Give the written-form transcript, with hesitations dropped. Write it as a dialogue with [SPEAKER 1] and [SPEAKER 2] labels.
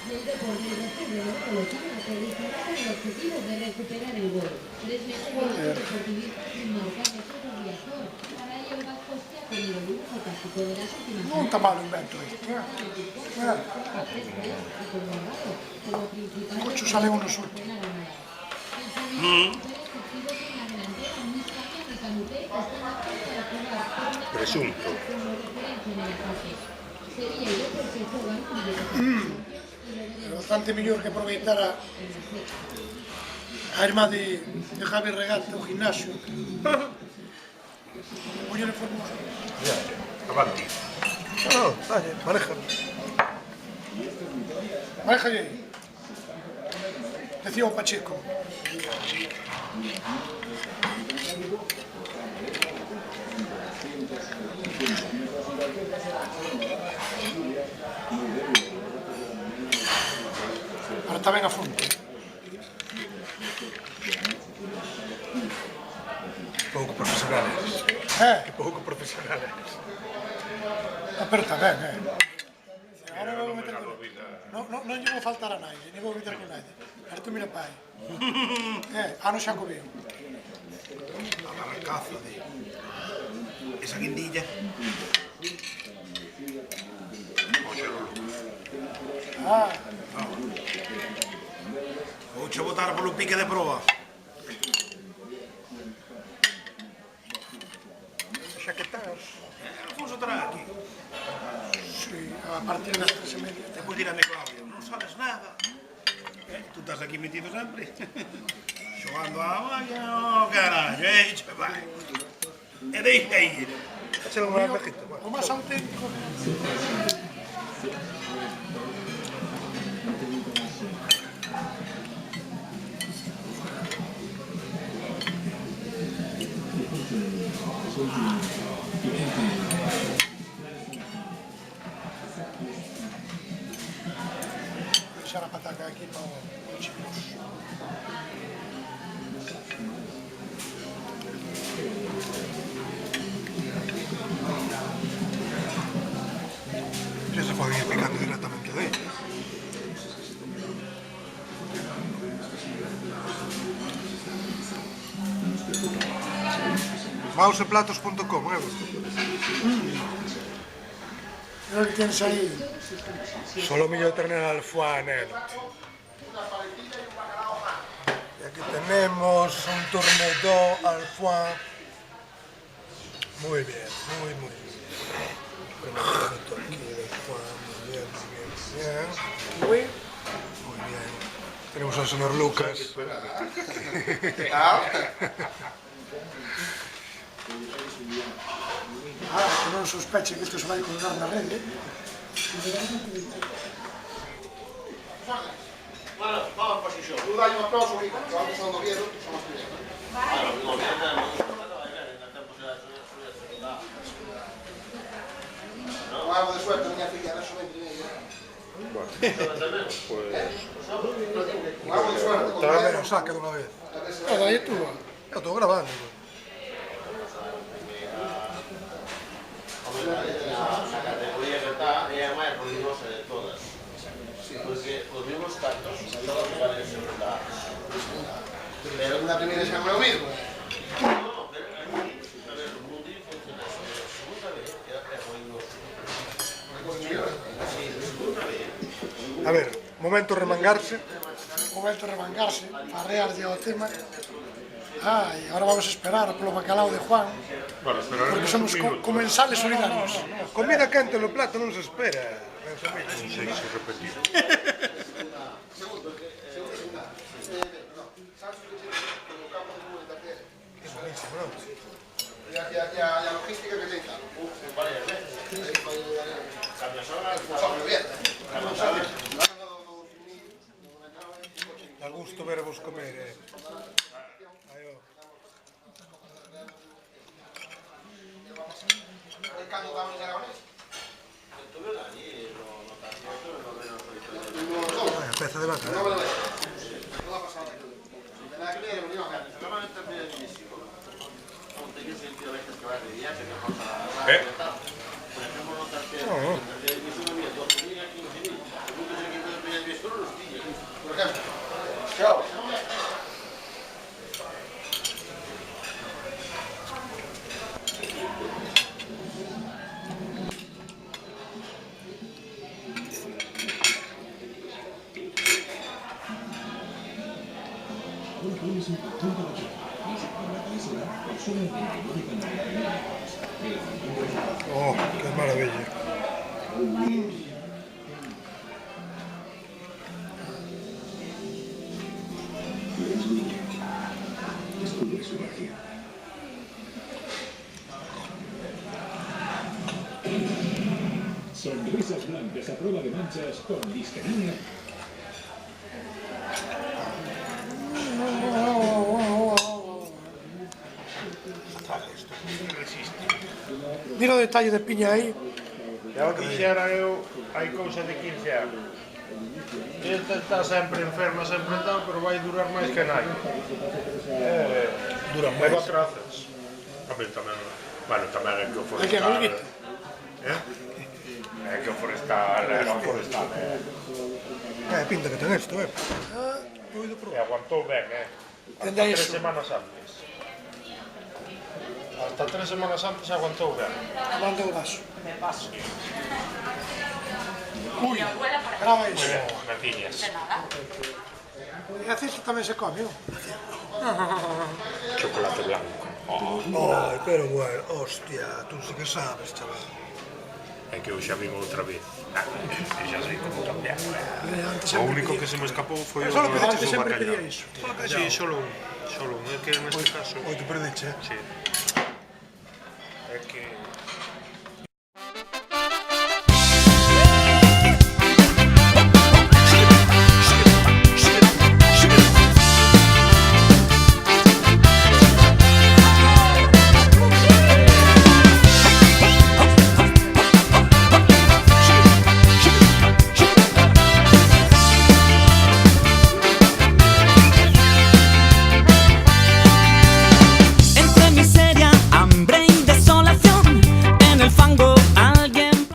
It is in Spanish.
[SPEAKER 1] del deporte resuelve los colectivos que disfrutan con el objetivo de recuperar el gol. 3 meses de deportivista sin marcar de su goleador. Para ello el Vasco se ha tenido el uso táctico de las últimas
[SPEAKER 2] non está mal o invento este. Ocho salen unos sueltos.
[SPEAKER 3] Presunto.
[SPEAKER 2] É bastante mellor que aproveitar a irmá de Javi Regate o gimnasio. Poñele formoso.
[SPEAKER 3] Avanti.
[SPEAKER 4] No, dale, maneja.
[SPEAKER 2] Manéjalle aí. Decía o Pacheco. Ahora está ben a fondo.
[SPEAKER 4] Pouco profesionales. Que pouco profesionales.
[SPEAKER 2] Pero está ben, Ahora vou meter con... Non lle vou faltar a nadie, nem vou meter con nadie. Ahora tú mira pa aí. Ano xa comeu.
[SPEAKER 4] A barracaza de... Esa guindilla. Vouche botar polo pique de proba. Xa que estás. Alfonso estará aquí.
[SPEAKER 2] Sí, a partir das 3:30.
[SPEAKER 4] Depois dirame Claudio, non sabes nada. Tú estás aquí metido sempre. Xogando a valla, carallo, chaval. E deixa ir. Echa un mejito, va.
[SPEAKER 2] O máis auténtico. Deixar a pataca aquí para o chicos.
[SPEAKER 4] Ya se pueden ir picando directamente de ahí. Mauseplatos.com,
[SPEAKER 2] Creo que tienes aí.
[SPEAKER 4] Solo millo de ternera al foie. Y aquí tenemos un tournedo al foie. Muy bien, muy bien. Un poquito aquí del foie, muy bien, muy bien. Muy bien. Tenemos al señor Lucas.
[SPEAKER 2] Que non sospeche que isto se vai colgar na rede.
[SPEAKER 5] Bueno, vamos posición. Tú dai un aplauso, Rico, que vamos a Oviedo, que son os primeiros. Vale. Un algo de suerte, miña filla, era só 20 media. Un algo de suerte.
[SPEAKER 4] Tráeme o saque de una vez.
[SPEAKER 2] Aí tú.
[SPEAKER 4] Eu estou grabando.
[SPEAKER 6] La categoría que está es la más ruidosa de todas. Porque los mismos cantos solo valen en segunda.
[SPEAKER 5] Pero una primera xa non é o mismo.
[SPEAKER 6] No, pero aquí, a ver, los mundiales funcionan. Segunda vez era ruidoso. Sí, segunda vez.
[SPEAKER 4] A ver, momento remangarse.
[SPEAKER 2] Momento de remangarse, arrear de o tema. E agora vamos a esperar polo bacalao de Juan. Porque somos comensales solidarios.
[SPEAKER 4] Comida quente no plato non se espera.
[SPEAKER 3] Non sei se repetir.
[SPEAKER 5] E a logística que ten tal.
[SPEAKER 6] Varias veces. Cambias horas,
[SPEAKER 5] Sobre bien.
[SPEAKER 4] Da gusto vervos comer,
[SPEAKER 5] Cando vamos a Aragonés?
[SPEAKER 6] estuve allí, no tanto, pero no menos
[SPEAKER 4] Vaya, peza de vaca.
[SPEAKER 5] Non ha pasado. De nada que viene, non iba a ver.
[SPEAKER 6] normalmente en primera división, como te digo, sentido a veces que vas de viaje, que vas a por ejemplo, no te en primera división había 12.000 a 15.000. Según que se equipo de primera división,
[SPEAKER 4] Oh, qué maravilla.
[SPEAKER 7] Sonrisas blancas a prueba de manchas con Listerine.
[SPEAKER 2] Mira o detalle de piña aí.
[SPEAKER 3] Ya o dixera eu hai cousa de 15 anos. Esta está sempre enferma, sempre tal, pero vai durar máis que nai.
[SPEAKER 4] Dura
[SPEAKER 3] Pero
[SPEAKER 4] máis.
[SPEAKER 3] trazas. Tamén, bueno, tamén é que o
[SPEAKER 2] Hai que
[SPEAKER 3] forestal...
[SPEAKER 2] Olguito.
[SPEAKER 3] É que o forestal era un forestal,
[SPEAKER 4] Pinta que ten isto, Poido
[SPEAKER 3] E
[SPEAKER 4] probar.
[SPEAKER 3] aguantou ben,
[SPEAKER 2] Dende aí
[SPEAKER 3] Hasta 3 semanas antes. Hasta 3 semanas antes aguantou ben.
[SPEAKER 2] Manda o vaso. Ui, grava iso.
[SPEAKER 3] Naciñas.
[SPEAKER 2] E así tamén se come, oh.
[SPEAKER 3] Chocolate blanco.
[SPEAKER 4] Ai, pero bueno, hostia, tú sí que sabes, chaval.
[SPEAKER 3] É que eu xa vim outra vez. E xa sei como cambiar.
[SPEAKER 2] Antes
[SPEAKER 3] O
[SPEAKER 2] sempre
[SPEAKER 3] único
[SPEAKER 2] pedía-
[SPEAKER 3] que se me escapou foi o
[SPEAKER 2] Solo que antes
[SPEAKER 3] do
[SPEAKER 2] sempre
[SPEAKER 3] bacallau.
[SPEAKER 2] pedía iso.
[SPEAKER 3] Sí, solo un. É que neste caso...
[SPEAKER 4] Oi, que perdiche,
[SPEAKER 3] Sí. É que...